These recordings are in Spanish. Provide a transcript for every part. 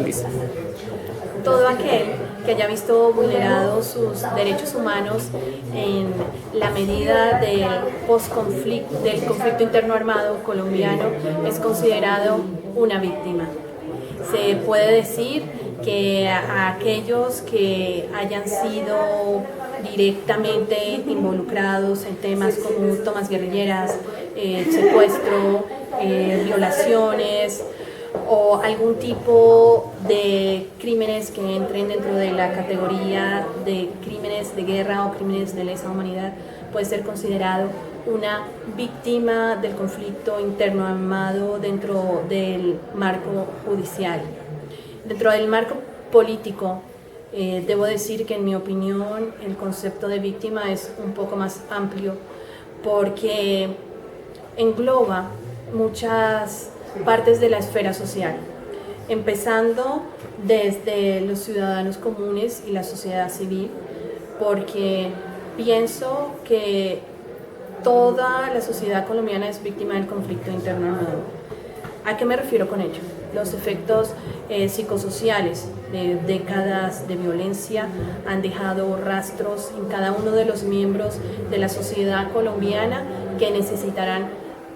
Listo. Todo aquel que haya visto vulnerados sus derechos humanos en la medida del conflicto interno armado colombiano es considerado una víctima. Se puede decir que a aquellos que hayan sido directamente involucrados en temas como tomas guerrilleras, secuestro, violaciones o algún tipo de crímenes que entren dentro de la categoría de crímenes de guerra o crímenes de lesa humanidad, puede ser considerado una víctima del conflicto interno armado dentro del marco judicial. Dentro del marco político, debo decir que en mi opinión el concepto de víctima es un poco más amplio porque engloba muchas partes de la esfera social, empezando desde los ciudadanos comunes y la sociedad civil, porque pienso que toda la sociedad colombiana es víctima del conflicto interno armado. ¿A qué me refiero con ello? Los efectos psicosociales de décadas de violencia han dejado rastros en cada uno de los miembros de la sociedad colombiana que necesitarán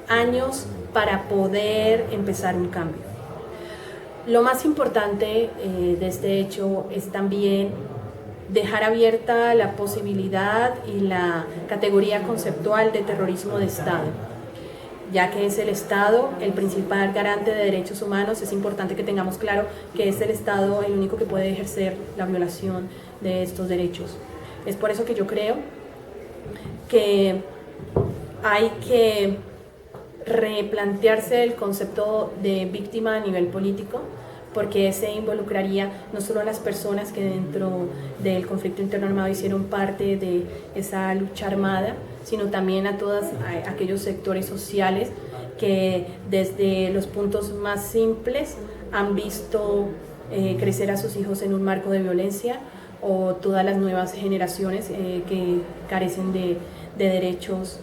años para poder empezar un cambio. Lo más importante de este hecho es también dejar abierta la posibilidad y la categoría conceptual de terrorismo de Estado. Ya que es el Estado el principal garante de derechos humanos, es importante que tengamos claro que es el Estado el único que puede ejercer la violación de estos derechos. Es por eso que yo creo que hay que replantearse el concepto de víctima a nivel político, porque se involucraría no solo a las personas que dentro del conflicto interno armado hicieron parte de esa lucha armada, sino también a todos aquellos sectores sociales que desde los puntos más simples han visto crecer a sus hijos en un marco de violencia, o todas las nuevas generaciones que carecen de derechos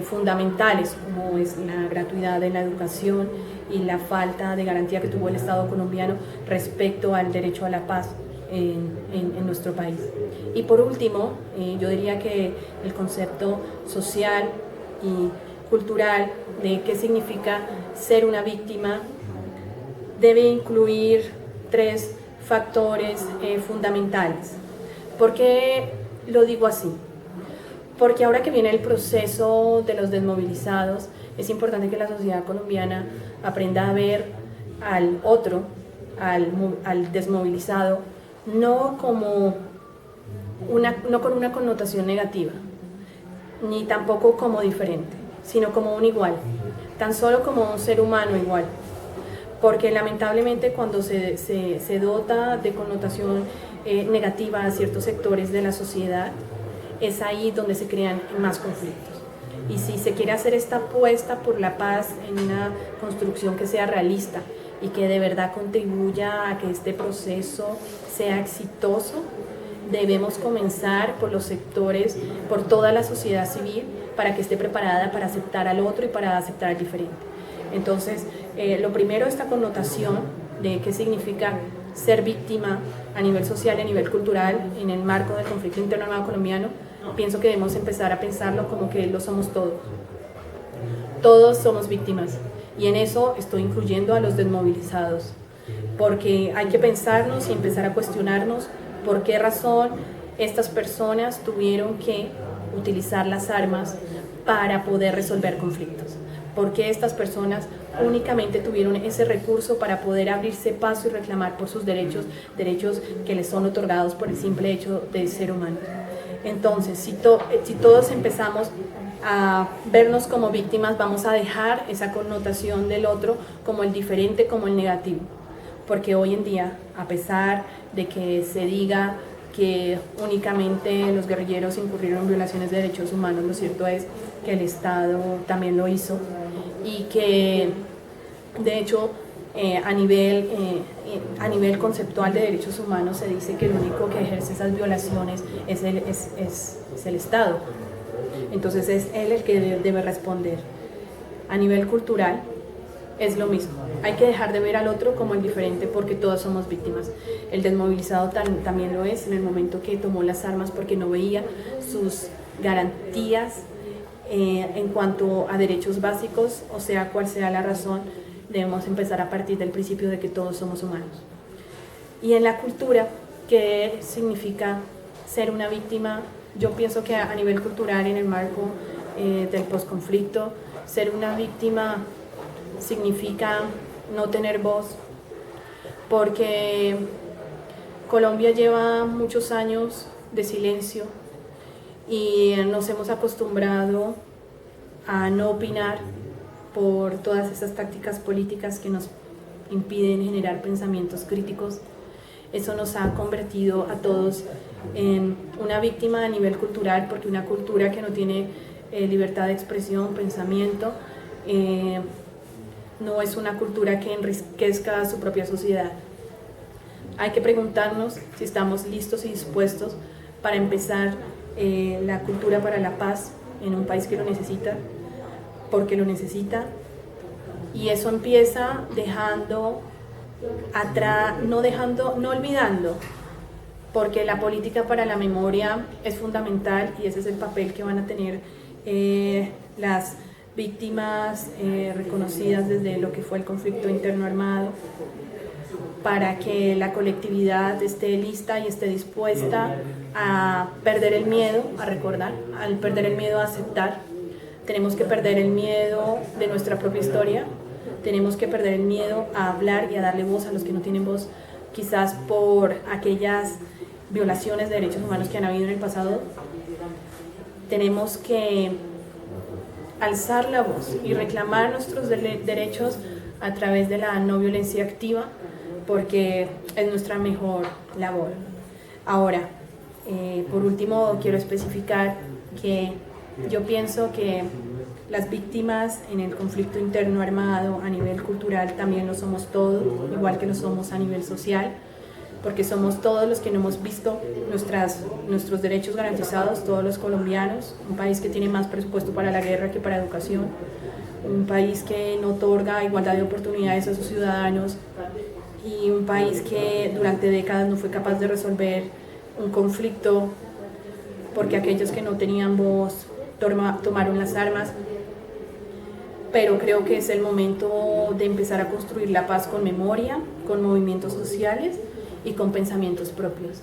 fundamentales, como es la gratuidad de la educación y la falta de garantía que tuvo el Estado colombiano respecto al derecho a la paz en nuestro país. Y por último, yo diría que el concepto social y cultural de qué significa ser una víctima debe incluir 3 factores fundamentales. ¿Por qué lo digo así? Porque ahora que viene el proceso de los desmovilizados, es importante que la sociedad colombiana aprenda a ver al otro, al desmovilizado, no con una connotación negativa, ni tampoco como diferente, sino como un igual, tan solo como un ser humano igual. Porque lamentablemente cuando se dota de connotación negativa a ciertos sectores de la sociedad, es ahí donde se crean más conflictos. Y si se quiere hacer esta apuesta por la paz en una construcción que sea realista y que de verdad contribuya a que este proceso sea exitoso, debemos comenzar por los sectores, por toda la sociedad civil, para que esté preparada para aceptar al otro y para aceptar al diferente. Entonces, lo primero, esta connotación de qué significa ser víctima a nivel social y a nivel cultural en el marco del conflicto interno armado colombiano. Pienso que debemos empezar a pensarlo como que lo somos todos. Todos somos víctimas, y en eso estoy incluyendo a los desmovilizados, porque hay que pensarnos y empezar a cuestionarnos por qué razón estas personas tuvieron que utilizar las armas para poder resolver conflictos. ¿Por qué estas personas únicamente tuvieron ese recurso para poder abrirse paso y reclamar por sus derechos que les son otorgados por el simple hecho de ser humanos? Entonces, si todos empezamos a vernos como víctimas, vamos a dejar esa connotación del otro como el diferente, como el negativo. Porque hoy en día, a pesar de que se diga que únicamente los guerrilleros incurrieron en violaciones de derechos humanos, lo cierto es que el Estado también lo hizo, y que de hecho a nivel conceptual de derechos humanos se dice que el único que ejerce esas violaciones es el Estado. Entonces es él el que debe responder. A nivel cultural, es lo mismo. Hay que dejar de ver al otro como el diferente porque todos somos víctimas. El desmovilizado también lo es en el momento que tomó las armas porque no veía sus garantías en cuanto a derechos básicos, o sea, cual sea la razón, debemos empezar a partir del principio de que todos somos humanos. Y en la cultura, ¿qué significa ser una víctima? Yo pienso que a nivel cultural, en el marco del posconflicto, ser una víctima significa no tener voz, porque Colombia lleva muchos años de silencio y nos hemos acostumbrado a no opinar por todas esas tácticas políticas que nos impiden generar pensamientos críticos. Eso nos ha convertido a todos en una víctima a nivel cultural, porque una cultura que no tiene libertad de expresión, pensamiento, no es una cultura que enriquezca a su propia sociedad. Hay que preguntarnos si estamos listos y dispuestos para empezar la cultura para la paz en un país que lo necesita, porque lo necesita, y eso empieza dejando atrás, no olvidando, porque la política para la memoria es fundamental y ese es el papel que van a tener las víctimas reconocidas desde lo que fue el conflicto interno armado, para que la colectividad esté lista y esté dispuesta a perder el miedo, a recordar, al perder el miedo a aceptar. Tenemos que perder el miedo de nuestra propia historia, tenemos que perder el miedo a hablar y a darle voz a los que no tienen voz, quizás por aquellas violaciones de derechos humanos que han habido en el pasado. Tenemos que alzar la voz y reclamar nuestros derechos a través de la no violencia activa, porque es nuestra mejor labor. Ahora, por último, quiero especificar que yo pienso que las víctimas en el conflicto interno armado a nivel cultural también lo somos todos, igual que lo somos a nivel social, porque somos todos los que no hemos visto nuestros derechos garantizados, todos los colombianos, un país que tiene más presupuesto para la guerra que para educación, un país que no otorga igualdad de oportunidades a sus ciudadanos y un país que durante décadas no fue capaz de resolver un conflicto porque aquellos que no tenían voz tomaron las armas. Pero creo que es el momento de empezar a construir la paz con memoria, con movimientos sociales y con pensamientos propios.